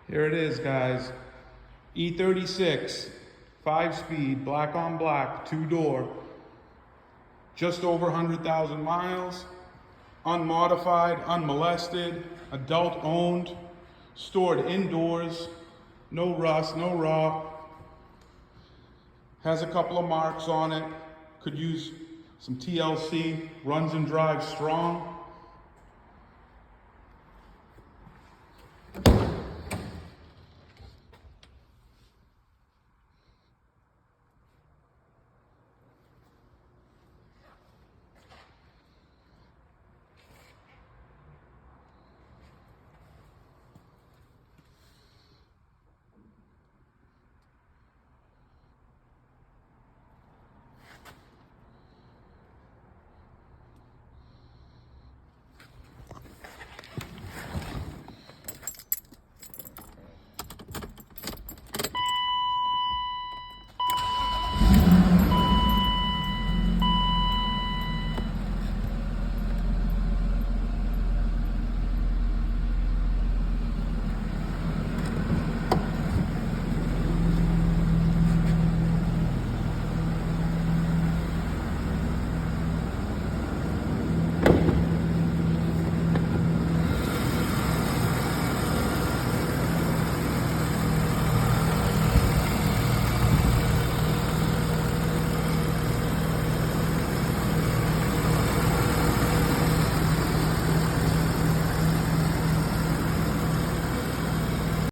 Here it is, guys. E36, 5-speed, black on black, 2-door. Just over 100,000 miles. Unmodified, unmolested, adult owned, stored indoors. No rust, no raw. Has a couple of marks on it. Could use some TLC. Runs and drives strong.